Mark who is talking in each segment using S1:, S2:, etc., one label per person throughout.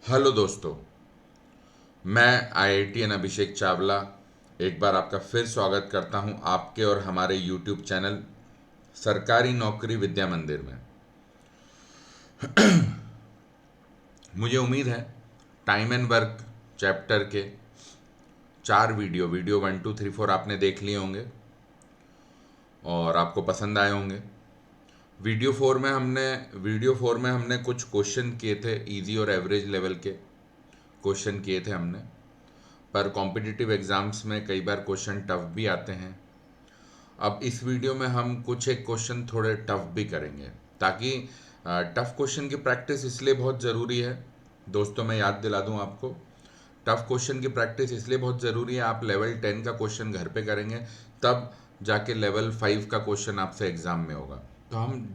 S1: Hello दोस्तों, मैं IITian अभिषेक चावला एक बार आपका फिर स्वागत करता हूं आपके और हमारे यूट्यूब चैनल सरकारी नौकरी विद्या मंदिर में। मुझे उम्मीद है टाइम एंड वर्क चैप्टर के 4 वीडियो वीडियो 1 2 3 4 आपने देख लिए होंगे और आपको पसंद आए होंगे। वीडियो 4 में हमने कुछ क्वेश्चन किए थे, इजी और एवरेज लेवल के क्वेश्चन किए थे हमने। पर कॉम्पिटिटिव एग्ज़ाम्स में कई बार क्वेश्चन टफ भी आते हैं। अब इस वीडियो में हम कुछ एक क्वेश्चन थोड़े टफ भी करेंगे, ताकि टफ क्वेश्चन की प्रैक्टिस इसलिए बहुत ज़रूरी है। दोस्तों, मैं याद दिला दूं आपको, टफ क्वेश्चन की प्रैक्टिस इसलिए बहुत ज़रूरी है। आप लेवल 10 का क्वेश्चन घर पे करेंगे, तब जाके लेवल 5 का क्वेश्चन आपसे एग्ज़ाम में होगा। तो हम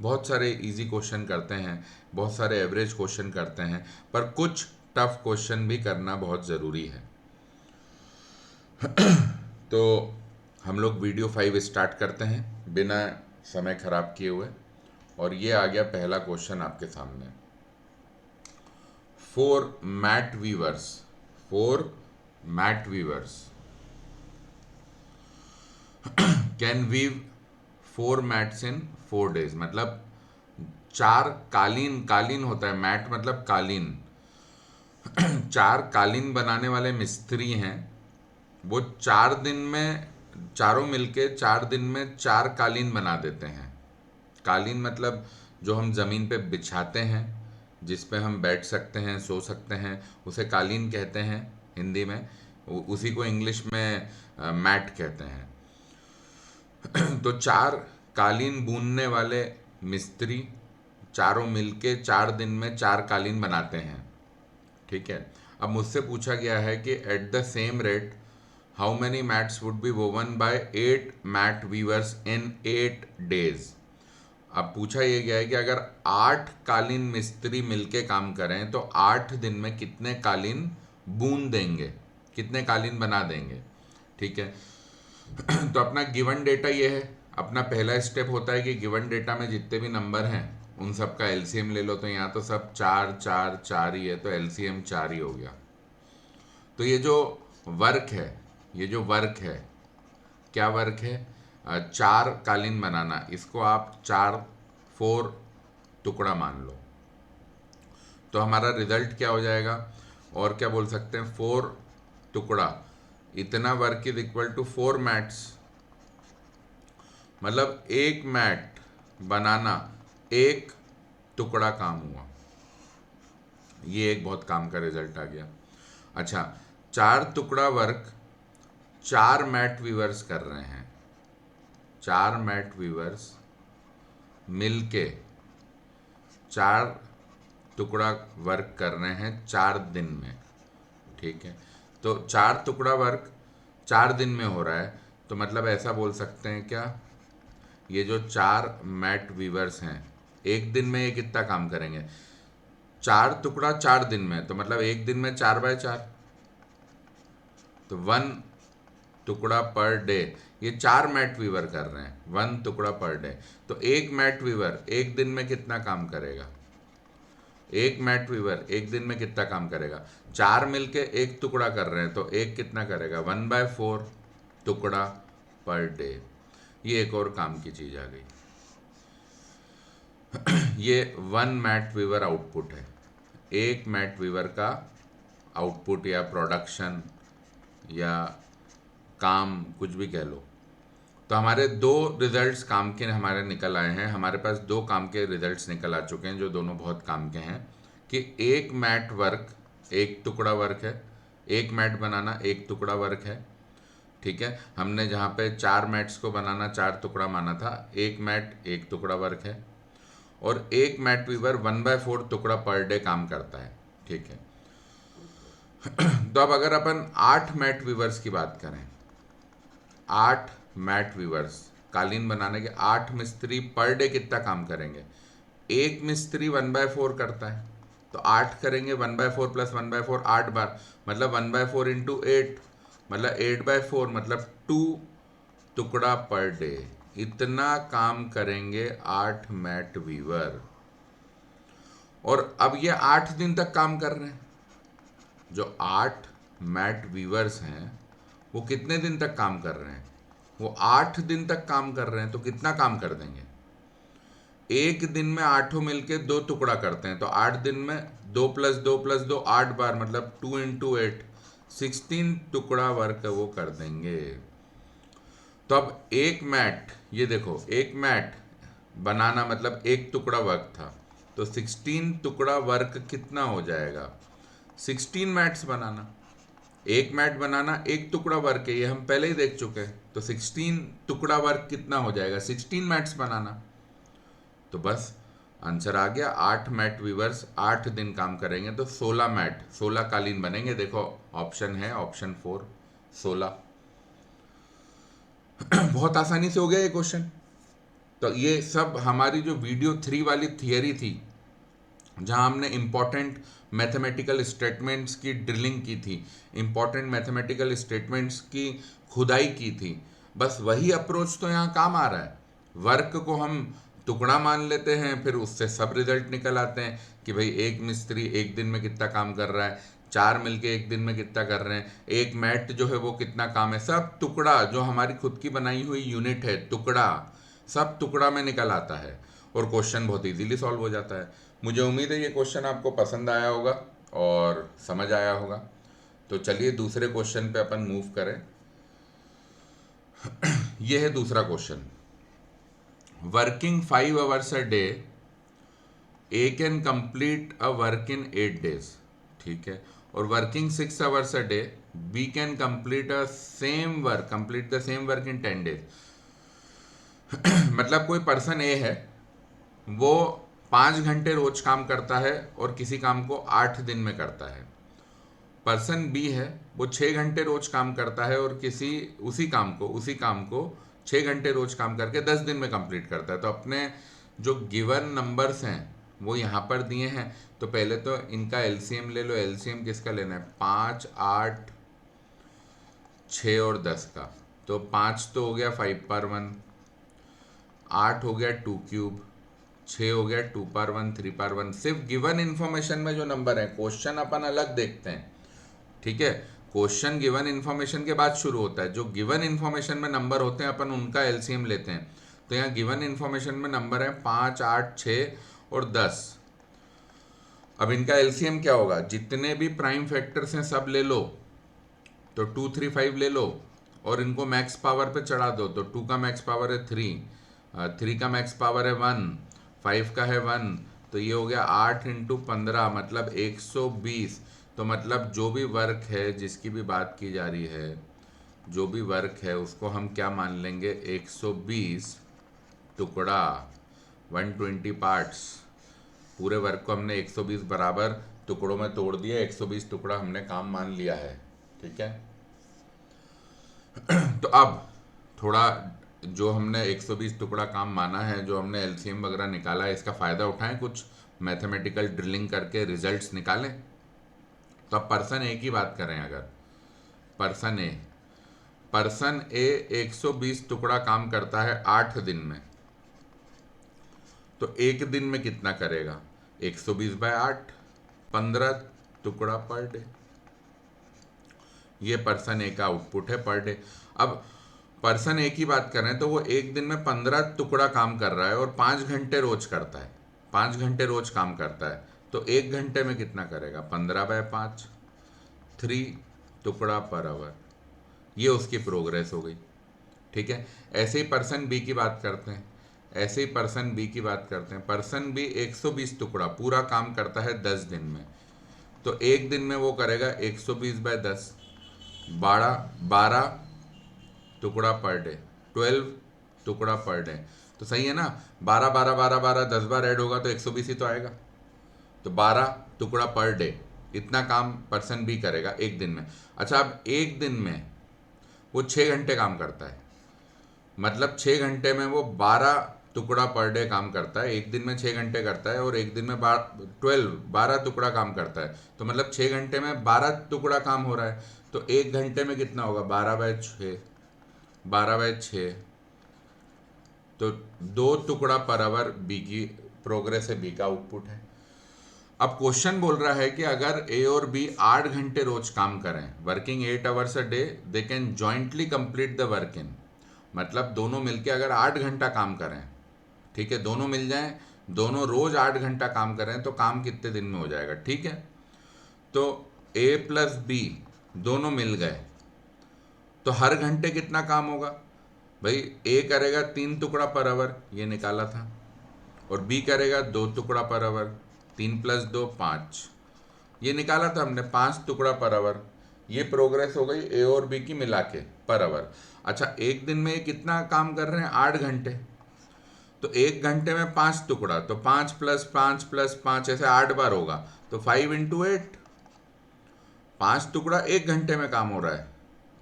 S1: बहुत सारे इजी क्वेश्चन करते हैं, बहुत सारे एवरेज क्वेश्चन करते हैं, पर कुछ टफ क्वेश्चन भी करना बहुत ज़रूरी है। तो हम लोग वीडियो 5 स्टार्ट करते हैं बिना समय खराब किए हुए। और ये आ गया पहला क्वेश्चन आपके सामने। Four mat weavers four mat weavers can weave 4 mats in 4 days। मतलब चार कालीन, कालीन होता है मैट मतलब कालीन, चार कालीन बनाने वाले मिस्त्री हैं। वो 4 दिन में, चारों मिलके 4 दिन में 4 कालीन बना देते हैं। कालीन मतलब जो हम ज़मीन पे बिछाते हैं, जिस पे हम बैठ सकते हैं, सो सकते हैं, उसे कालीन कहते हैं हिंदी में। उसी को इंग्लिश में मैट कहते हैं। तो 4 कालीन बुनने वाले मिस्त्री चारों मिलके 4 दिन में 4 कालीन बनाते हैं। ठीक है। अब मुझसे पूछा गया है कि at the same rate how many mats would be woven by 8 mat weavers in 8 days। अब पूछा ये गया है कि अगर 8 कालीन मिस्त्री मिलके काम करें तो 8 दिन में कितने कालीन बून देंगे, कितने कालीन बना देंगे। ठीक है। तो अपना गिवन डेटा ये है। अपना पहला स्टेप होता है कि गिवन डेटा में जितने भी नंबर हैं उन सब का एलसीएम ले लो। तो यहाँ तो सब 4 4 4 ही है, तो एलसीएम 4 ही हो गया। तो ये जो वर्क है, क्या वर्क है? 4 कालीन बनाना। इसको आप 4 टुकड़ा मान लो। तो हमारा रिजल्ट क्या हो जाएगा, और क्या बोल सकते हैं, 4 टुकड़ा, इतना work is equal to 4 mats. मतलब एक मैट बनाना 1 टुकड़ा काम हुआ। ये एक बहुत काम का रिजल्ट आ गया। अच्छा, 4 टुकड़ा वर्क 4 मैट वीवर्स कर रहे हैं। 4 मैट वीवर्स मिलके 4 टुकड़ा वर्क कर रहे हैं 4 दिन में। ठीक है। तो 4 टुकड़ा वर्क 4 दिन में हो रहा है, तो मतलब ऐसा बोल सकते हैं क्या, ये जो 4 मैट वीवर्स हैं एक दिन में ये कितना काम करेंगे? 4 टुकड़ा 4 दिन में, तो मतलब एक दिन में 4 बाय 4, तो 1 टुकड़ा पर डे। ये 4 मैट वीवर कर रहे हैं 1 टुकड़ा पर डे। तो एक मैट वीवर एक दिन में कितना काम करेगा? एक मैट वीवर एक दिन में कितना काम करेगा? 4 मिलके 1 टुकड़ा कर रहे हैं, तो एक कितना करेगा? 1/4 टुकड़ा पर डे। ये एक और काम की चीज आ गई। ये 1 मैट वीवर आउटपुट है। एक मैट वीवर का आउटपुट या प्रोडक्शन या काम, कुछ भी कह लो। तो हमारे 2 रिजल्ट्स काम के हमारे निकल आए हैं। हमारे पास 2 काम के रिजल्ट्स निकल आ चुके हैं, जो दोनों बहुत काम के हैं। कि एक मैट वर्क 1 टुकड़ा वर्क है, एक मैट बनाना 1 टुकड़ा वर्क है। ठीक है। हमने जहाँ पे 4 मैट्स को बनाना 4 टुकड़ा माना था, एक मैट 1 टुकड़ा वर्क है। और एक मैट वीवर 1/4 टुकड़ा पर डे काम करता है। ठीक है। तो अब अगर अपन 8 मैट वीवर्स की बात करें, 8 मैट वीवर्स कालीन बनाने के 8 मिस्त्री पर डे कितना काम करेंगे? एक मिस्त्री 1/4 करता है, तो 8 करेंगे, 1/4 प्लस 1/4 8 बार, मतलब 1/4 × 8, मतलब 8/4, मतलब 2 टुकड़ा पर डे। इतना काम करेंगे 8 मैट वीवर। और अब ये 8 दिन तक काम कर रहे हैं। जो 8 मैट वीवर्स हैं वो कितने दिन तक काम कर रहे हैं? वो 8 दिन तक काम कर रहे हैं। तो कितना काम कर देंगे? एक दिन में आठों मिलके 2 टुकड़ा करते हैं, तो 8 दिन में 2 + 2 + 2 8 बार, मतलब 2 × 8 16 टुकड़ा वर्क वो कर देंगे। तो अब एक मैट, ये देखो, एक मैट बनाना मतलब एक टुकड़ा वर्क था, तो 16 टुकड़ा वर्क कितना हो जाएगा? 16 मैट्स बनाना। एक मैट बनाना एक टुकड़ा वर्क है, ये हम पहले ही देख चुके हैं। तो 16 टुकड़ा वर्क कितना हो जाएगा? 16 मैट्स बनाना। तो बस आंसर आ गया। 8 मैट वीवर्स 8 दिन काम करेंगे तो 16 मैट, 16 कालीन बनेंगे। देखो ऑप्शन है, ऑप्शन 4 16। बहुत आसानी से हो गया ये क्वेश्चन। तो ये सब हमारी जो वीडियो 3 वाली थियरी थी, जहां हमने इंपॉर्टेंट मैथमेटिकल स्टेटमेंट्स की ड्रिलिंग की थी, इंपॉर्टेंट मैथमेटिकल स्टेटमेंट्स की खुदाई की थी, बस वही अप्रोच तो यहाँ काम आ रहा है। वर्क को हम टुकड़ा मान लेते हैं, फिर उससे सब रिजल्ट निकल आते हैं कि भाई एक मिस्त्री एक दिन में कितना काम कर रहा है, 4 मिलके एक दिन में कितना कर रहे हैं, एक मैट जो है वो कितना काम है, सब टुकड़ा, जो हमारी खुद की बनाई हुई यूनिट है टुकड़ा, सब टुकड़ा में निकल आता है और क्वेश्चन बहुत इजीली सॉल्व हो जाता है। मुझे उम्मीद है ये क्वेश्चन आपको पसंद आया होगा और समझ आया होगा। तो चलिए दूसरे क्वेश्चन पे अपन मूव करें। ये है दूसरा question. Working 5 hours a day, A can complete a work in 8 days, ठीक है। और working 6 hours a day, B can complete the same work in 10 days। मतलब कोई पर्सन ए है, वो 5 घंटे रोज काम करता है और किसी काम को 8 दिन में करता है। पर्सन बी है, वो 6 घंटे रोज काम करता है और किसी उसी काम को 6 घंटे रोज काम करके 10 दिन में कंप्लीट करता है। तो अपने जो गिवन नंबर्स हैं वो यहाँ पर दिए हैं। तो पहले तो इनका एलसीएम ले लो। एलसीएम किसका लेना है? 5, 8, 6 और 10 का। तो 5 तो हो गया 5 पर 1, 8 हो गया 2³ 6 हो गया 2 पर 1 3 पर 1। सिर्फ गिवन इन्फॉर्मेशन में जो नंबर है, क्वेश्चन अपन अलग देखते हैं, ठीक है। क्वेश्चन गिवन इन्फॉर्मेशन के बाद शुरू होता है। जो गिवन इन्फॉर्मेशन में नंबर होते हैं अपन उनका एलसीएम लेते हैं। तो यहाँ गिवन इन्फॉर्मेशन में नंबर है 5, 8, 6 और 10। अब इनका एलसीएम क्या होगा? जितने भी प्राइम फैक्टर्स हैं सब ले लो, तो 2, 3, 5 ले लो और इनको मैक्स पावर पे चढ़ा दो। तो 2 का मैक्स पावर है 3, 3 का मैक्स पावर है 1, 5 का है 1, तो ये हो गया 8 × 15 मतलब 120। तो मतलब जो भी वर्क है, जिसकी भी बात की जा रही है, जो भी वर्क है उसको हम क्या मान लेंगे? 120 टुकड़ा, 120 पार्ट्स। पूरे वर्क को हमने 120 बराबर टुकड़ों में तोड़ दिया, 120 टुकड़ा हमने काम मान लिया है, ठीक है। तो अब थोड़ा जो हमने 120 टुकड़ा काम माना है, जो हमने एलसीएम वगैरह निकाला है, इसका फ़ायदा उठाएं, कुछ मैथमेटिकल ड्रिलिंग करके रिजल्ट्स निकालें। तो अब पर्सन ए की बात करें, अगर पर्सन ए 120 टुकड़ा काम करता है 8 दिन में, तो एक दिन में कितना करेगा? 120/8, 15 टुकड़ा पर डे। ये पर्सन ए का आउटपुट है पर डे। अब पर्सन ए की बात करें तो वो एक दिन में 15 टुकड़ा काम कर रहा है और 5 घंटे रोज करता है, 5 घंटे रोज काम करता है। तो एक घंटे में कितना करेगा? 15/5, 3 टुकड़ा पर आवर। ये उसकी प्रोग्रेस हो गई, ठीक है। ऐसे ही पर्सन बी की बात करते हैं। पर्सन बी 120 टुकड़ा पूरा काम करता है 10 दिन में। तो एक दिन में वो करेगा 120/10, 12 टुकड़ा पर डे, 12 टुकड़ा पर डे। तो सही है ना? 12 12 12 12 10 बार ऐड होगा तो 120 ही तो आएगा। तो 12 टुकड़ा पर डे, इतना काम पर्सन बी करेगा एक दिन में। अच्छा, अब एक दिन में वो 6 घंटे काम करता है, मतलब 6 घंटे में वो 12 टुकड़ा पर डे काम करता है। एक दिन में 6 घंटे करता है और एक दिन में 12 टुकड़ा काम करता है। तो मतलब 6 घंटे में 12 टुकड़ा काम हो रहा है। तो एक घंटे में कितना होगा? 12/6, 12/6। तो 2 टुकड़ा पर आवर बी की प्रोग्रेस है, बी का आउटपुट है। अब क्वेश्चन बोल रहा है कि अगर ए और बी 8 घंटे रोज काम करें, working 8 hours a day, they can jointly complete the work in, मतलब दोनों मिलके अगर 8 घंटा काम करें, ठीक है, दोनों मिल जाएं, दोनों रोज 8 घंटा काम करें तो काम कितने दिन में हो जाएगा, ठीक है। तो ए प्लस बी दोनों मिल गए तो हर घंटे कितना काम होगा भाई, ए करेगा 3 टुकड़ा पर आवर, ये निकाला था, और बी करेगा 2 टुकड़ा पर आवर, 3 + 2 5, ये निकाला था हमने 5 टुकड़ा पर आवर। ये प्रोग्रेस हो गई ए और बी की मिला के पर आवर। अच्छा, एक दिन में ये कितना काम कर रहे हैं, 8 घंटे, तो एक घंटे में 5 टुकड़ा, तो 5 + 5 + 5 ऐसे 8 बार होगा, तो 5 × 8, 5 टुकड़ा एक घंटे में काम हो रहा है,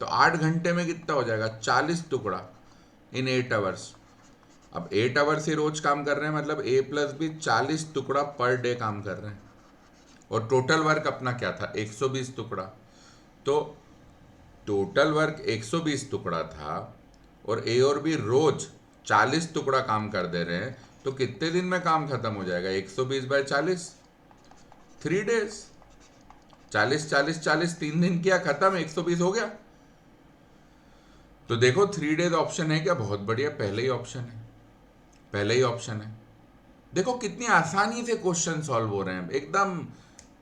S1: तो 8 घंटे में कितना हो जाएगा, 40 टुकड़ा इन 8 आवर्स। अब 8 आवर्स ही रोज काम कर रहे हैं, मतलब ए प्लस बी 40 टुकड़ा पर डे काम कर रहे हैं, और टोटल वर्क अपना क्या था, 120 टुकड़ा। तो टोटल वर्क 120 टुकड़ा था, और ए और बी रोज 40 टुकड़ा काम कर दे रहे हैं, तो कितने दिन में काम खत्म हो जाएगा, 120/40, 3 डेज। 40 40 40 3 दिन किया, खत्म, 120 हो गया। तो देखो 3 डेज ऑप्शन है क्या, बहुत बढ़िया, पहले ही ऑप्शन है, पहले ही ऑप्शन है। देखो कितनी आसानी से क्वेश्चन सॉल्व हो रहे हैं, एकदम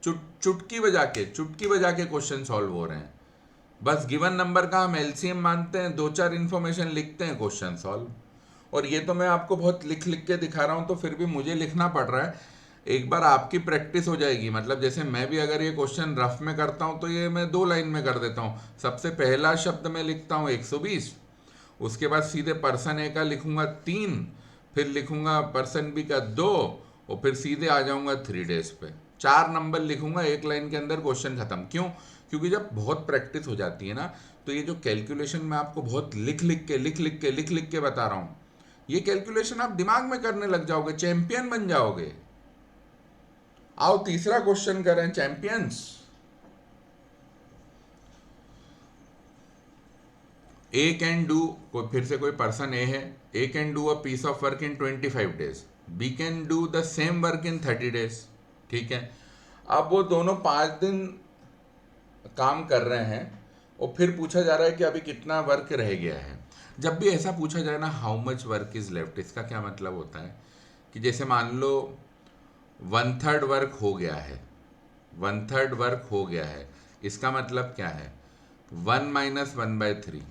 S1: चुटकी बजा के क्वेश्चन सॉल्व हो रहे हैं। बस गिवन नंबर का हम एलसीएम मानते हैं, 2-4 इन्फॉर्मेशन लिखते हैं, क्वेश्चन सॉल्व। और ये तो मैं आपको बहुत लिख लिख के दिखा रहा हूं, तो फिर भी मुझे लिखना पड़ रहा है। एक बार आपकी प्रैक्टिस हो जाएगी, मतलब जैसे मैं भी अगर ये क्वेश्चन रफ में करता हूं तो ये मैं 2 लाइन में कर देता हूं। सबसे पहला शब्द मैं लिखता हूं 120, उसके बाद सीधे पर्सन ए का लिखूंगा 3, फिर लिखूंगा पर्सन बी का 2, और फिर सीधे आ जाऊंगा 3 डेज पे। 4 नंबर लिखूंगा एक लाइन के अंदर, क्वेश्चन खत्म। क्यों? क्योंकि जब बहुत प्रैक्टिस हो जाती है ना, तो ये जो कैलकुलेशन मैं आपको बहुत लिख लिख के बता रहा हूं, ये कैलकुलेशन आप दिमाग में करने लग जाओगे, चैंपियन बन जाओगे। आओ तीसरा क्वेश्चन करें, चैंपियंस। ए कैन डू, फिर से कोई पर्सन ए है, A can do a piece of work in 25 days, B can do the same work in 30 days, ठीक है। अब वो दोनों 5 दिन काम कर रहे हैं, और फिर पूछा जा रहा है कि अभी कितना वर्क रह गया है। जब भी ऐसा पूछा जाए ना, how much work is left, इसका क्या मतलब होता है कि जैसे मान लो 1/3 वर्क हो गया है, 1/3 वर्क हो गया है, इसका मतलब क्या है, 1 - 1/3,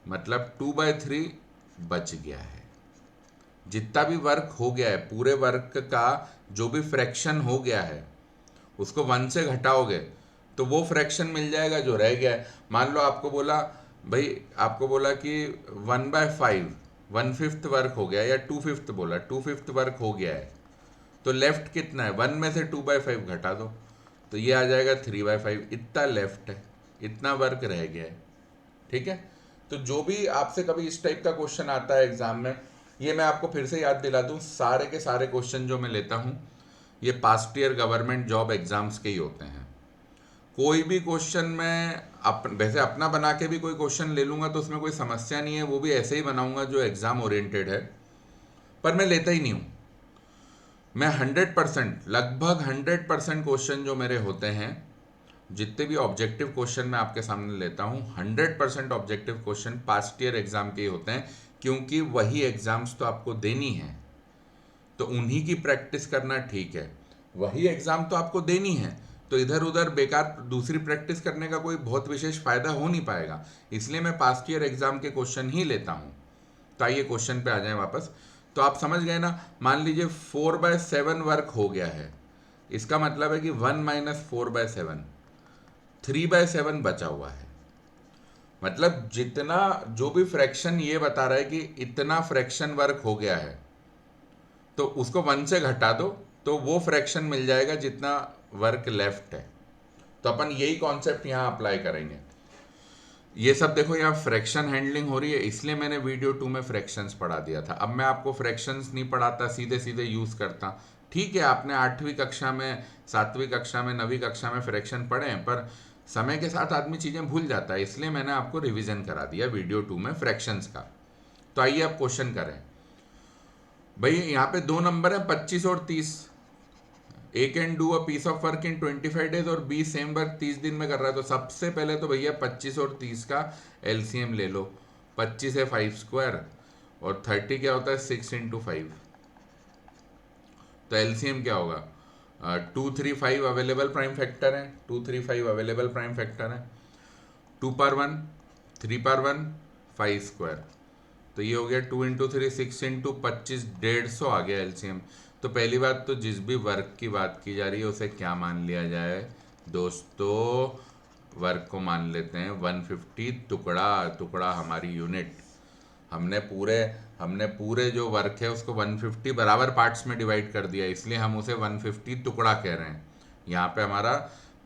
S1: मतलब 2/3 बच गया है। जितना भी वर्क हो गया है, पूरे वर्क का जो भी फ्रैक्शन हो गया है, उसको 1 से घटाओगे तो वो फ्रैक्शन मिल जाएगा जो रह गया है। मान लो आपको बोला भाई, आपको बोला कि 1/5, 1/5 वर्क हो गया, या 2/5 बोला, 2/5 वर्क हो गया है, तो लेफ्ट कितना है, 1 में से 2/5 घटा दो, तो ये आ जाएगा 3/5। इतना लेफ्ट है, इतना वर्क रह गया है, ठीक है। तो जो भी आपसे कभी इस टाइप का क्वेश्चन आता है एग्जाम में, ये मैं आपको फिर से याद दिला दूं, सारे के सारे क्वेश्चन जो मैं लेता हूं, ये past year government job exams के ही होते हैं। कोई भी क्वेश्चन मैं वैसे अपना बना के भी कोई क्वेश्चन ले लूंगा तो उसमें कोई समस्या नहीं है, वो भी ऐसे ही बनाऊंगा जो एग्जाम ओरिएंटेड है, पर मैं लेता ही नहीं हूं। मैं 100%, लगभग 100% क्वेश्चन जो मेरे होते हैं, जितने भी ऑब्जेक्टिव क्वेश्चन मैं आपके सामने लेता हूं, 100% objective question past year exam के ही होते हैं, क्योंकि वही एग्जाम्स तो आपको देनी है, तो उन्हीं की प्रैक्टिस करना ठीक है। वही एग्जाम तो आपको देनी है, तो इधर उधर बेकार दूसरी प्रैक्टिस करने का कोई बहुत विशेष फायदा हो नहीं पाएगा, इसलिए मैं पास्ट ईयर एग्जाम के क्वेश्चन ही लेता हूं। तो आइए क्वेश्चन पे आ जाएं वापस। तो आप समझ गए ना, मान लीजिए 4/7 वर्क हो गया है, इसका मतलब है कि 1 - 4/7, 3/7 बचा हुआ है। मतलब जितना जो भी फ्रैक्शन ये बता रहा है कि इतना फ्रैक्शन वर्क हो गया है, तो उसको 1 से घटा दो, तो वो फ्रैक्शन मिल जाएगा जितना वर्क लेफ्ट है। तो अपन यही कॉन्सेप्ट यहाँ अप्लाई करेंगे। ये सब देखो, यहाँ फ्रैक्शन हैंडलिंग हो रही है, इसलिए मैंने वीडियो 2 में फ्रैक्शंस पढ़ा दिया था। अब मैं आपको फ्रैक्शंस नहीं पढ़ाता, सीधे सीधे यूज़ करता। ठीक है, आपने 8वीं कक्षा में, 7वीं कक्षा में, 9वीं कक्षा में फ्रैक्शन पढ़े हैं, पर समय के साथ आदमी चीज़ें भूल जाता है, इसलिए मैंने आपको रिविजन करा दिया वीडियो 2 में फ्रैक्शंस का। तो आइए अब क्वेश्चन करें। भाई यहाँ पे 2 नंबर है, 25 और 30। A can do a piece of work in 25 days और बी सेम वर्क 30 दिन में कर रहा है। तो सबसे पहले तो भैया 25 और 30 का एलसीएम ले लो। 25 है 5 स्क्वायर और 30 क्या होता है 6 इंटू 5। तो एलसीएम क्या होगा 235 अवेलेबल प्राइम फैक्टर है, 235 अवेलेबल प्राइम फैक्टर है। 2 पर 1 3 पर 1 5 स्क्वायर। तो ये हो गया 2 इंटू 3 6 इंटू 25 150 आ गया एलसीएम। तो पहली बात तो जिस भी वर्क की बात की जा रही है उसे क्या मान लिया जाए दोस्तों, वर्क को मान लेते हैं 150 टुकड़ा। टुकड़ा हमारी यूनिट। हमने पूरे जो वर्क है उसको 150 बराबर पार्ट्स में डिवाइड कर दिया, इसलिए हम उसे 150 टुकड़ा कह रहे हैं। यहाँ पे हमारा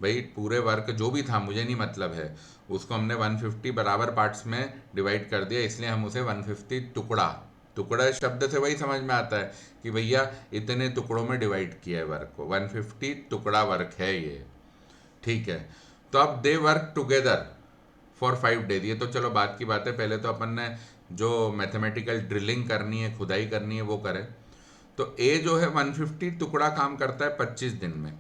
S1: भाई पूरे वर्क जो भी था मुझे नहीं मतलब है, उसको हमने 150 बराबर पार्ट्स में डिवाइड कर दिया, इसलिए हम उसे 150 टुकड़ा। टुकड़ा शब्द से वही समझ में आता है कि भैया इतने टुकड़ों में डिवाइड किया है वर्क को, 150 टुकड़ा वर्क है ये। ठीक है, तो अब they work together for 5 days. ये तो चलो बात की बात है, पहले तो अपन ने जो मैथमेटिकल ड्रिलिंग करनी है, खुदाई करनी है वो करें। तो ए जो है 150 टुकड़ा काम करता है 25 दिन में।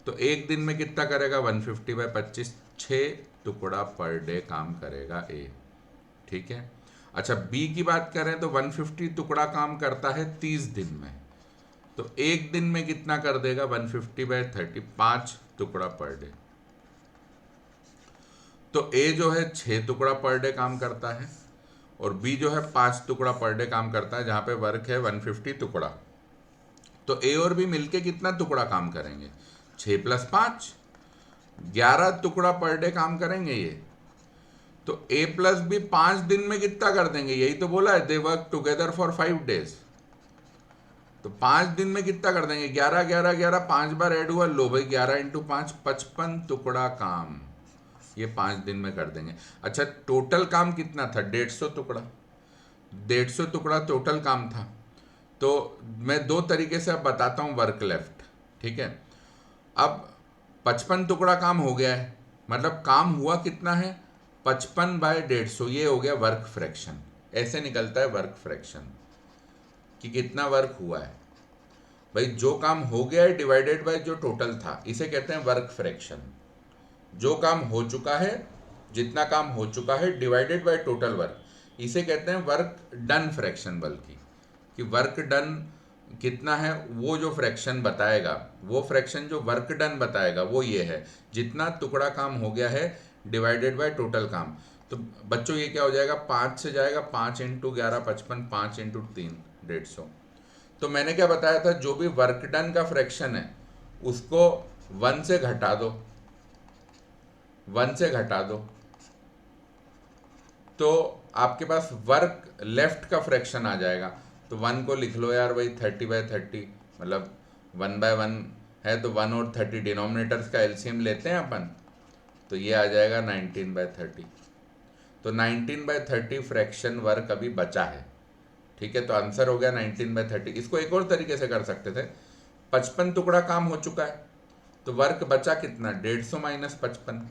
S1: तो एक दिन में कितना करेगा 150 बाई 25, 6 टुकड़ा पर डे काम करेगा ए। ठीक है, अच्छा बी की बात करें तो 150 टुकड़ा काम करता है 30 दिन में। तो एक दिन में कितना कर देगा 150 बाई 30, 5 टुकड़ा पर डे। तो ए जो है 6 टुकड़ा पर डे काम करता है और बी जो है 5 टुकड़ा पर डे काम करता है, जहां पे वर्क है 150 टुकड़ा। तो ए और बी मिलके कितना टुकड़ा काम करेंगे 6 + 5 11 टुकड़ा पर डे काम करेंगे ये। तो ए प्लस बी 5 दिन में कितना कर देंगे, यही तो बोला है they work together for 5 days. तो 5 दिन में कितना कर देंगे 11 11 11, 5 बार ऐड हुआ, लो भाई 11 इंटू 5 55 टुकड़ा काम ये 5 दिन में कर देंगे। अच्छा टोटल काम कितना था 150 टुकड़ा, 150 टुकड़ा टोटल काम था। तो मैं दो तरीके से अब बताता हूं वर्क लेफ्ट। ठीक है, अब 55 टुकड़ा काम हो गया है, मतलब काम हुआ कितना है 55 बाय 150, ये हो गया वर्क फ्रैक्शन। ऐसे निकलता है वर्क फ्रैक्शन कि कितना वर्क हुआ है भाई, जो काम हो गया है डिवाइडेड बाय जो टोटल था, इसे कहते हैं वर्क फ्रैक्शन। जो काम हो चुका है, जितना काम हो चुका है डिवाइडेड बाय टोटल वर्क, इसे कहते हैं वर्क डन फ्रैक्शन। बल्कि कि वर्क डन कितना है वो जो फ्रैक्शन बताएगा, वो फ्रैक्शन जो वर्क डन बताएगा वो ये है जितना टुकड़ा काम हो गया है डिवाइडेड बाय टोटल काम। तो बच्चों ये क्या हो जाएगा 5 से जाएगा 5 इंटू 11 55, 5 इंटू 3 150। तो मैंने क्या बताया था जो भी वर्क डन का फ्रैक्शन है उसको 1 से घटा दो, 1 से घटा दो तो आपके पास वर्क लेफ्ट का फ्रैक्शन आ जाएगा। तो 1 को लिख लो यार भाई 30 बाय 30, मतलब 1 बाय 1 है तो 1 और 30 डिनोमिनेटर्स का एलसीएम लेते हैं अपन, तो ये आ जाएगा 19 बाय 30। तो 19 बाय 30 फ्रैक्शन वर्क अभी बचा है। ठीक है, तो आंसर हो गया 19 बाय 30। इसको एक और तरीके से कर सकते थे, 55 टुकड़ा काम हो चुका है तो वर्क बचा कितना 150 माइनस 55,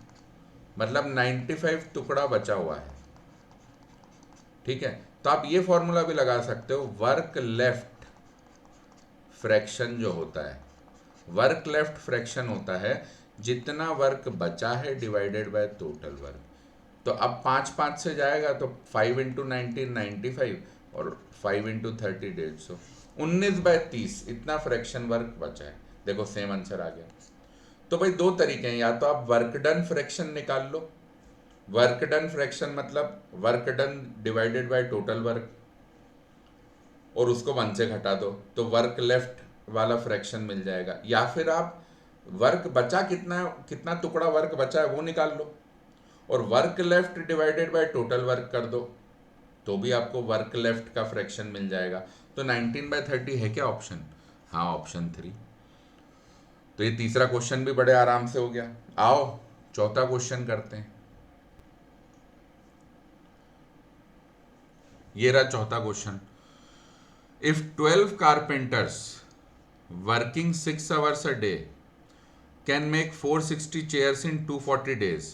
S1: मतलब 95 टुकड़ा बचा हुआ है। ठीक है, तो आप ये फॉर्मूला भी लगा सकते हो, वर्क लेफ्ट फ्रैक्शन जो होता है, वर्क लेफ्ट फ्रैक्शन होता है जितना वर्क बचा है डिवाइडेड बाय टोटल वर्क। तो अब 5 5 से जाएगा तो 5 इंटू 19 95 और 5 इंटू 30 150, 19 बाय 30 इतना फ्रैक्शन वर्क बचा है। देखो सेम आंसर आ गया। तो भाई दो तरीके हैं, या तो आप वर्क डन फ्रैक्शन निकाल लो, वर्क डन फ्रैक्शन मतलब work done divided by total work, और उसको 1 से घटा दो तो वर्क लेफ्ट वाला फ्रैक्शन मिल जाएगा। या फिर आप वर्क बचा कितना, कितना टुकड़ा वर्क बचा है वो निकाल लो और work left divided by total work कर दो, तो भी आपको वर्क लेफ्ट का फ्रैक्शन मिल जाएगा। तो 19 बाय 30 है क्या ऑप्शन? हाँ ऑप्शन 3। तो ये तीसरा क्वेश्चन भी बड़े आराम से हो गया। आओ चौथा क्वेश्चन करते हैं। ये रहा चौथा question. If 12 carpenters working 6 hours a day can make 460 chairs in 240 days,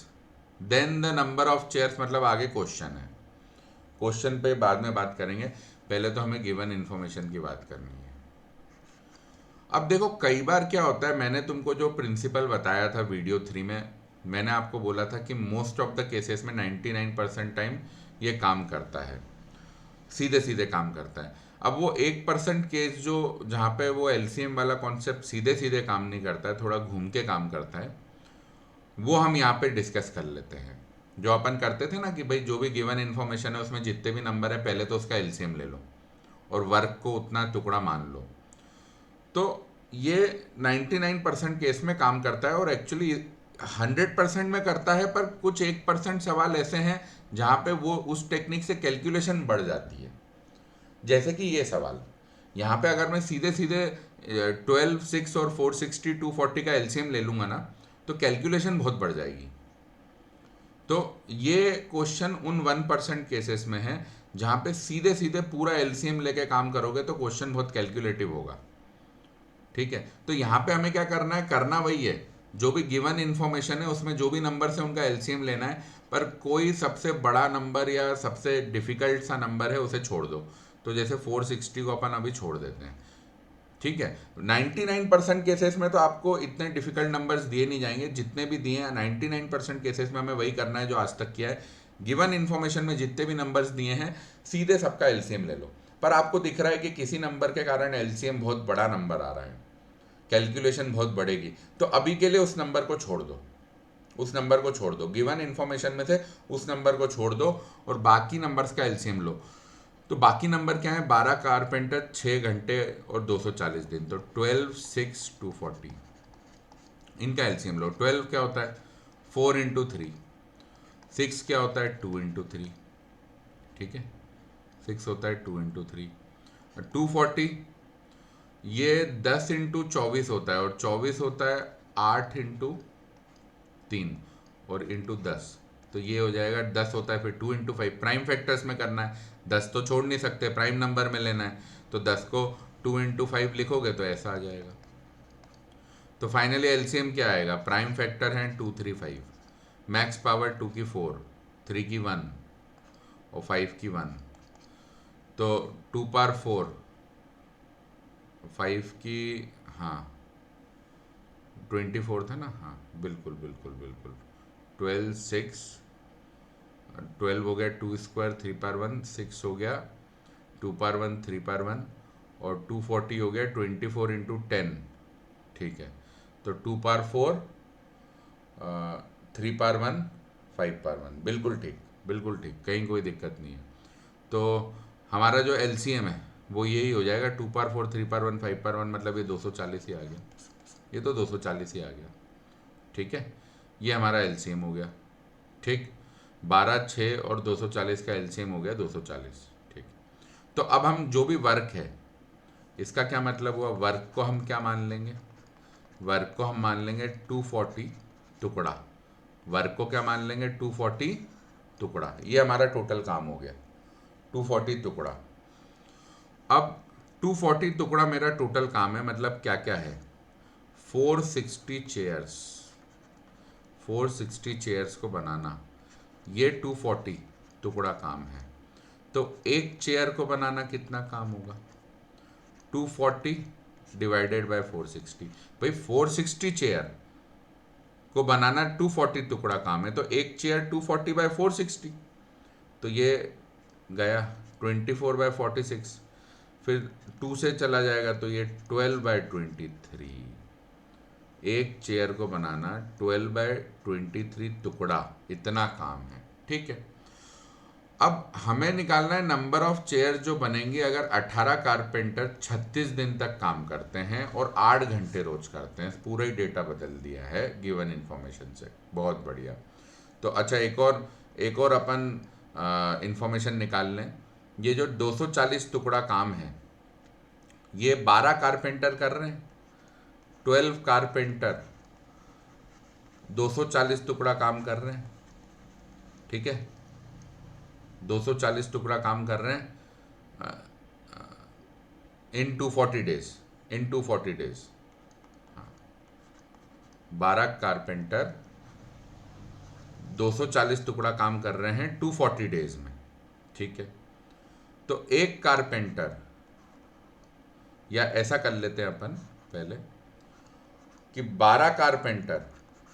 S1: then the number of chairs, मतलब आगे क्वेश्चन है। क्वेश्चन पे बाद में बात करेंगे, पहले तो हमें गिवन इंफॉर्मेशन की बात करनी है। अब देखो कई बार क्या होता है, मैंने तुमको जो प्रिंसिपल बताया था वीडियो 3 में, मैंने आपको बोला था कि मोस्ट ऑफ द केसेस में 99% टाइम ये काम करता है, सीधे सीधे काम करता है। अब वो 1% केस जो जहाँ पे वो एलसीएम वाला कॉन्सेप्ट सीधे सीधे काम नहीं करता है, थोड़ा घूम के काम करता है, वो हम यहाँ पे डिस्कस कर लेते हैं। जो अपन करते थे ना कि भाई जो भी गिवन इन्फॉर्मेशन है उसमें जितने भी नंबर है पहले तो उसका एलसीएम ले लो और वर्क को उतना टुकड़ा मान लो। तो ये 99% केस में काम करता है और एक्चुअली 100% में करता है, पर कुछ 1% सवाल ऐसे हैं जहाँ पे वो उस टेक्निक से कैलकुलेशन बढ़ जाती है। जैसे कि ये सवाल, यहाँ पे अगर मैं सीधे सीधे 12, 6 और 460 240 का एलसीएम ले लूँगा ना, तो कैलकुलेशन बहुत बढ़ जाएगी। तो ये क्वेश्चन उन 1% केसेस में है जहाँ पे सीधे सीधे पूरा एलसीएम लेके काम करोगे तो क्वेश्चन बहुत कैलकुलेटिव होगा। ठीक है, तो यहाँ पे हमें क्या करना है, करना वही है, जो भी गिवन इन्फॉर्मेशन है उसमें जो भी नंबर से उनका एलसीएम लेना है, पर कोई सबसे बड़ा नंबर या सबसे डिफिकल्ट सा नंबर है उसे छोड़ दो। तो जैसे 460 को अपन अभी छोड़ देते हैं। ठीक है, 99% केसेस में तो आपको इतने डिफिकल्ट नंबर्स दिए नहीं जाएंगे, जितने भी दिए हैं 99% केसेस में हमें वही करना है जो आज तक किया है। गिवन इन्फॉर्मेशन में जितने भी नंबर्स दिए हैं सीधे सबका एलसीएम ले लो। पर आपको दिख रहा है कि किसी नंबर के कारण एलसीएम बहुत बड़ा नंबर आ रहा है, कैलकुलेशन बहुत बढ़ेगी, तो अभी के लिए उस नंबर को छोड़ दो, उस नंबर को छोड़ दो, गिवन इन्फॉर्मेशन में से उस नंबर को छोड़ दो और बाकी नंबर्स का एलसीएम लो। तो बाकी नंबर क्या है, 12 कारपेंटर, 6 घंटे और 240 दिन, तो 12, 6, 240, इनका एलसीएम लो। 12 क्या होता है 4 इंटू 3, 6 क्या होता है 2 इंटू 3, ठीक है, 6 होता है 2 इंटू 3, 240 ये 10 इंटू 24 होता है और 24 होता है 8 इंटू 3 और इंटू 10, तो ये हो जाएगा 10 होता है, फिर 2 इंटू 5 प्राइम फैक्टर्स में करना है, 10 तो छोड़ नहीं सकते, प्राइम नंबर में लेना है, तो 10 को 2 इंटू 5 लिखोगे तो ऐसा आ जाएगा। तो फाइनली एलसीएम क्या आएगा, प्राइम फैक्टर है 2, 3, 5, मैक्स पावर 2 की 4, 3 की 1 और 5 की 1, तो 2 पावर 4, 5 की, हाँ 24 था ना, हाँ बिल्कुल बिल्कुल बिल्कुल, 12, 6, 12 हो गया 2 स्क्वायर 3 पावर 1, 6 हो गया 2 पावर 1 3 पावर 1 और 240 हो गया 24 इंटू 10, ठीक है, तो 2 पावर 4, 3 पावर 1, 5 पावर 1, बिल्कुल ठीक, बिल्कुल ठीक, कहीं कोई दिक्कत नहीं है। तो हमारा जो एलसीएम है वो यही हो जाएगा, 2 पावर 4, 3 पावर 1, 5 पावर 1, मतलब ये 240 ही आ गया, ये तो 240 ही आ गया। ठीक है, ये हमारा एलसीएम हो गया। ठीक, 12, 6 और 240 का एलसीएम हो गया 240। ठीक, तो अब हम जो भी वर्क है, इसका क्या मतलब हुआ, वर्क को हम क्या मान लेंगे, वर्क को हम मान लेंगे 240 टुकड़ा, वर्क को क्या मान लेंगे 240 टुकड़ा, ये हमारा टोटल काम हो गया 240 टुकड़ा। अब 240 टुकड़ा मेरा टोटल काम है, मतलब क्या क्या है, 460 चेयर्स, 460 चेयर्स को बनाना, ये 240 टुकड़ा काम है। तो एक चेयर को बनाना कितना काम होगा, 240 डिवाइडेड बाय 460, भाई 460 चेयर को बनाना 240 टुकड़ा काम है, तो एक चेयर 240 बाय 460, तो ये गया 24 बाय 46, फिर 2 से चला जाएगा तो ये 12 बाय 23, एक चेयर को बनाना 12 बाय 23 टुकड़ा, इतना काम है। ठीक है, अब हमें निकालना है नंबर ऑफ चेयर जो बनेंगे अगर 18 कारपेंटर 36 दिन तक काम करते हैं और 8 घंटे रोज करते हैं। पूरा ही डेटा बदल दिया है गिवन इन्फॉर्मेशन से, बहुत बढ़िया। तो अच्छा, एक और अपन इंफॉर्मेशन निकाल लें, ये जो 240 टुकड़ा काम है ये 12 कारपेंटर कर रहे हैं, 12 कारपेंटर 240 टुकड़ा काम कर रहे हैं। ठीक है, 240 टुकड़ा काम कर रहे हैं इन 240 डेज, इन 240 डेज, 12 कारपेंटर 240 टुकड़ा काम कर रहे हैं 240 डेज में। ठीक है, तो एक कारपेंटर, या ऐसा कर लेते हैं अपन, पहले कि 12 कारपेंटर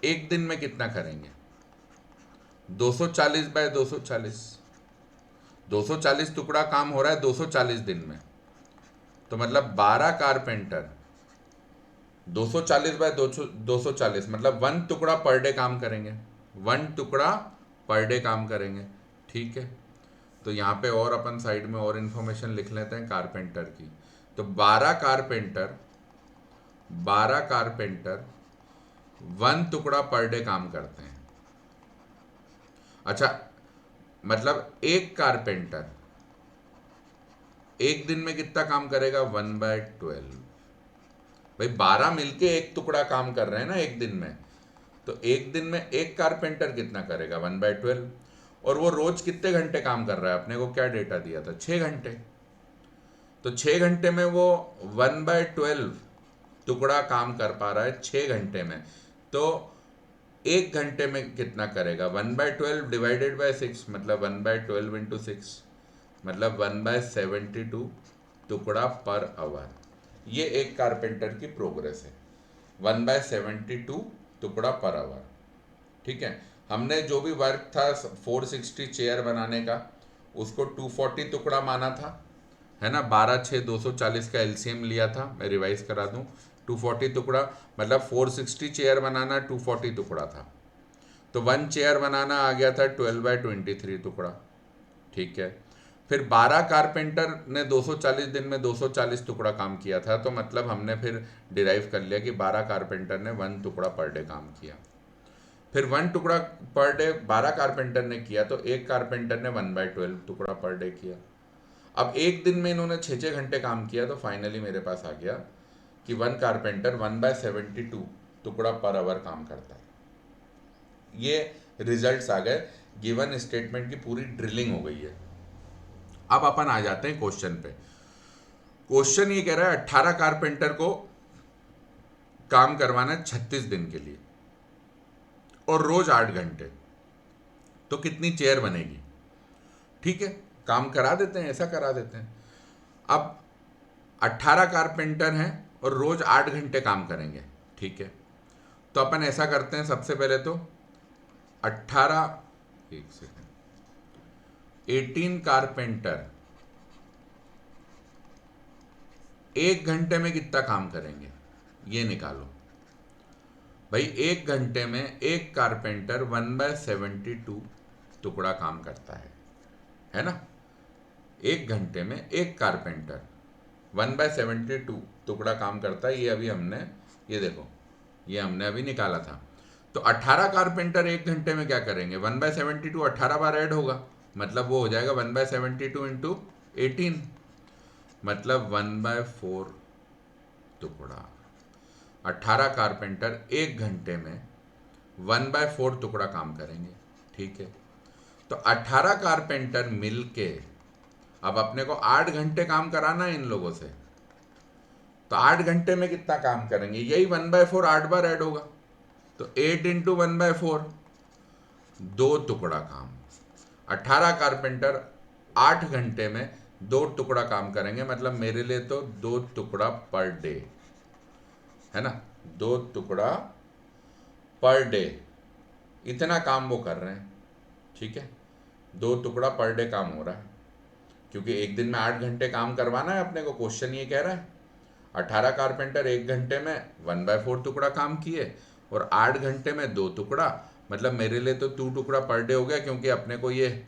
S1: एक दिन में कितना करेंगे। 240 बाय 240, 240 टुकड़ा काम हो रहा है 240 दिन में, तो मतलब 12 कारपेंटर 240 बाय 240 मतलब 1 टुकड़ा पर डे काम करेंगे, 1 टुकड़ा पर डे काम करेंगे। ठीक है, तो यहाँ पे और अपन साइड में और इन्फॉर्मेशन लिख लेते हैं कारपेंटर की। तो 12 कारपेंटर 1 टुकड़ा पर डे काम करते हैं। अच्छा, मतलब एक कारपेंटर एक दिन में कितना काम करेगा, 1/12। भाई 12 मिलके एक टुकड़ा काम कर रहे हैं ना एक दिन में, तो एक दिन में एक कारपेंटर कितना करेगा, 1/12। और वो रोज कितने घंटे काम कर रहा है, अपने को क्या डेटा दिया था, 6 घंटे। तो 6 घंटे में वो 1/12 टुकड़ा काम कर पा रहा है 6 घंटे में, तो एक घंटे में कितना करेगा, 1/12 डिवाइडेड बाय 6 मतलब 1/12 इंटू 6 मतलब 1/72 टुकड़ा पर आवर। ये एक कारपेंटर की प्रोग्रेस है, 1/72 टुकड़ा पर आवर। ठीक है, हमने जो भी वर्क था 460 चेयर बनाने का, उसको 240 टुकड़ा माना था, है ना। 12 6 240 का एलसीएम लिया था, मैं रिवाइज करा दूं। 240 टुकड़ा मतलब 460 चेयर बनाना 240 टुकड़ा था, तो 1 चेयर बनाना आ गया था 12/23 टुकड़ा। ठीक है, फिर 12 कारपेंटर ने 240 दिन में 240 टुकड़ा काम किया था, तो मतलब हमने फिर डिराइव कर लिया कि 12 कारपेंटर ने 1 टुकड़ा पर डे काम किया। फिर 1 टुकड़ा पर डे 12 कारपेंटर ने किया, तो एक कारपेंटर ने 1/12 टुकड़ा पर डे किया। अब एक दिन में इन्होंने 6 घंटे काम किया, तो फाइनली मेरे पास आ गया कि 1 कारपेंटर 1/72 टुकड़ा पर आवर काम करता है। ये रिजल्ट्स आ गए, गिवन स्टेटमेंट की पूरी ड्रिलिंग हो गई है। अब अपन आ जाते हैं क्वेश्चन पे। क्वेश्चन ये कह रहा है 18 कारपेंटर को काम करवाना है 36 दिन के लिए और रोज 8 घंटे, तो कितनी चेयर बनेगी। ठीक है, काम करा देते हैं, ऐसा करा देते हैं। अब 18 कारपेंटर हैं और रोज 8 घंटे काम करेंगे। ठीक है, तो अपन ऐसा करते हैं, सबसे पहले तो 18 एक सेकेंड 18 कारपेंटर एक घंटे में कितना काम करेंगे, ये निकालो। भाई एक घंटे में एक कारपेंटर 1/72 टुकड़ा काम करता है ना। एक घंटे में एक कारपेंटर 1/72 टुकड़ा काम करता है। ये अभी हमने, ये देखो, ये हमने अभी निकाला था। तो 18 कारपेंटर एक घंटे में क्या करेंगे, 1/72 18 बार ऐड होगा, मतलब वो हो जाएगा 1/72 इंटू 18 मतलब 1/4 टुकड़ा। 18 कारपेंटर एक घंटे में 1/4 टुकड़ा काम करेंगे। ठीक है, तो 18 कारपेंटर मिलके, अब अपने को 8 घंटे काम कराना है इन लोगों से, तो 8 घंटे में कितना काम करेंगे, यही 1/4 8 बार ऐड होगा, तो 8 इंटू 1/4 2 टुकड़ा काम। 18 कारपेंटर 8 घंटे में 2 टुकड़ा काम करेंगे, मतलब मेरे लिए तो 2 टुकड़ा पर डे, है ना, 2 टुकड़ा पर डे, इतना काम वो कर रहे हैं। ठीक है, 2 टुकड़ा पर डे काम हो रहा है, क्योंकि एक दिन में 8 घंटे काम करवाना है अपने को। क्वेश्चन ये कह रहा है 18 कारपेंटर एक घंटे में 1/4 टुकड़ा काम किए और 8 घंटे में 2 टुकड़ा, मतलब मेरे लिए तो 2 टुकड़ा पर डे हो गया, क्योंकि अपने को ये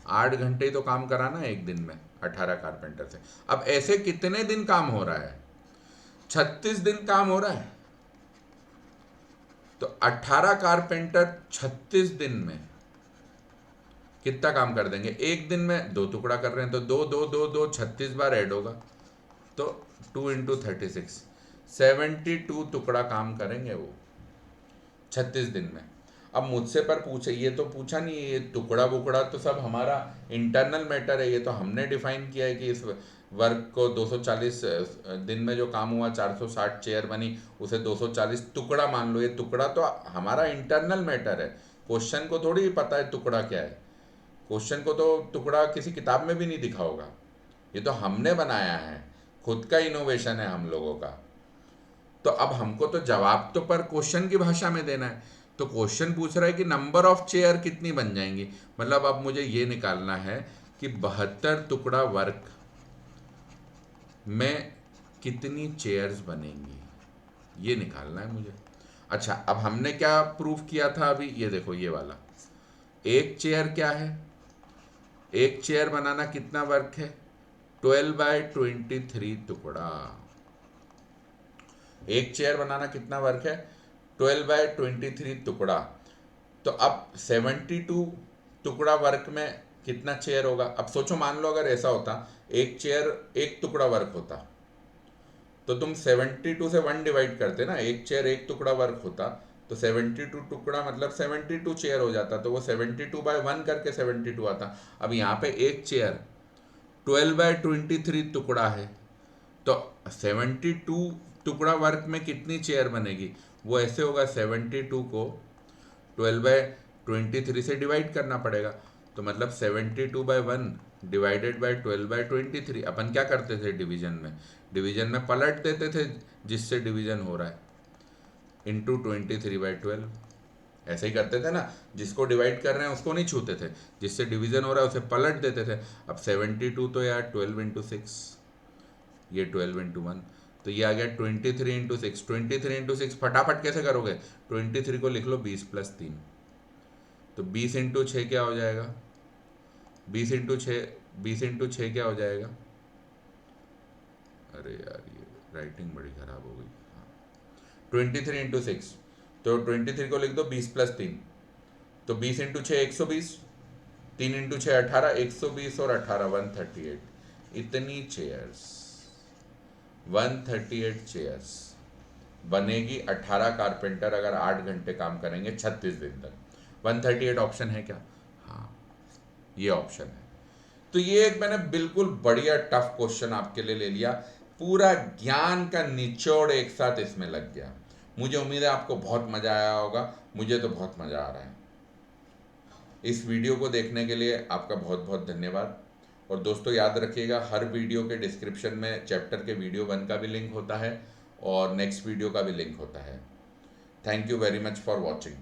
S1: 8 घंटे ही तो काम कराना है एक दिन में 18 कारपेंटर से। अब ऐसे कितने दिन काम हो रहा है, 36 दिन काम हो रहा है। तो 18 कारपेंटर 36 दिन में कितना काम कर देंगे, एक दिन में 2 टुकड़ा कर रहे हैं, तो 2 2 2 2 36 बार ऐड होगा, तो 2 इंटू 36 72 टुकड़ा काम करेंगे वो 36 दिन में। अब मुझसे पर पूछे, ये तो पूछा नहीं, ये टुकड़ा बुकड़ा तो सब हमारा इंटरनल मैटर है, ये तो हमने डिफाइन किया है कि इस वर्क को 240 दिन में जो काम हुआ 460 चेयर बनी, उसे 240 टुकड़ा मान लो। ये टुकड़ा तो हमारा इंटरनल मैटर है, क्वेश्चन को थोड़ी पता है टुकड़ा क्या है। क्वेश्चन को तो टुकड़ा किसी किताब में भी नहीं दिखा होगा, ये तो हमने बनाया है, खुद का इनोवेशन है हम लोगों का। तो अब हमको तो जवाब तो पर क्वेश्चन की भाषा में देना है। तो क्वेश्चन पूछ रहा है कि नंबर ऑफ चेयर कितनी बन जाएंगी, मतलब अब मुझे ये निकालना है कि 72 टुकड़ा वर्क में कितनी चेयर्स बनेंगी, ये निकालना है मुझे। अच्छा, अब हमने क्या प्रूफ किया था अभी, ये देखो ये वाला। एक चेयर क्या है, एक चेयर बनाना कितना वर्क है, 12/23 टुकड़ा। एक चेयर बनाना कितना वर्क है, 12/23 टुकड़ा। तो अब 72 टुकड़ा वर्क में कितना चेयर होगा। अब सोचो, मान लो अगर ऐसा होता, एक चेयर एक टुकड़ा वर्क होता, तो तुम 72 से 1 डिवाइड करते ना, एक चेयर एक टुकड़ा वर्क होता, तो 72 टुकड़ा मतलब 72 चेयर हो जाता, तो वो 72/1 करके 72 आता। अब यहाँ पे एक चेयर 12/23 टुकड़ा है, तो 72 टुकड़ा वर्क में कितनी चेयर बनेगी, वो ऐसे होगा, 72 को 12/23 से डिवाइड करना पड़ेगा। तो मतलब 72/1 डिवाइडेड बाई 12/23। अपन क्या करते थे डिवीजन में पलट देते थे जिससे डिवीजन हो रहा है, इंटू 23/12। ऐसे ही करते थे ना, जिसको डिवाइड कर रहे हैं उसको नहीं छूते थे, जिससे डिवीजन हो रहा है उसे पलट देते थे। अब 72 तो यार 12 × 6, ये 12 × 1, तो ये आ गया 23 × 6। 23 × 6 फटाफट कैसे करोगे, 23 को लिख लो 20+3, तो 20 × 6 क्या हो जाएगा, 20 × 6 क्या हो जाएगा। अरे यार ये राइटिंग बड़ी खराब हो गई। हाँ, 23 × 6, तो 23 को लिख दो 20+3, तो 20 × 6 120, 3 × 6 18, 120 और 18 138। इतनी चेयर्स, 138 चेयर्स बनेगी। 18 कारपेंटर अगर 8 घंटे काम करेंगे 36 दिन तक। 138 ऑप्शन है क्या, हाँ ये ऑप्शन है। तो ये एक मैंने बिल्कुल बढ़िया टफ क्वेश्चन आपके लिए ले लिया, पूरा ज्ञान का निचोड़ एक साथ इसमें लग गया। मुझे उम्मीद है आपको बहुत मजा आया होगा, मुझे तो बहुत मजा आ रहा है। इस वीडियो को देखने के लिए आपका बहुत बहुत धन्यवाद। और दोस्तों याद रखिएगा, हर वीडियो के डिस्क्रिप्शन में चैप्टर के वीडियो 1 का भी लिंक होता है और नेक्स्ट वीडियो का भी लिंक होता है। Thank you very much for watching.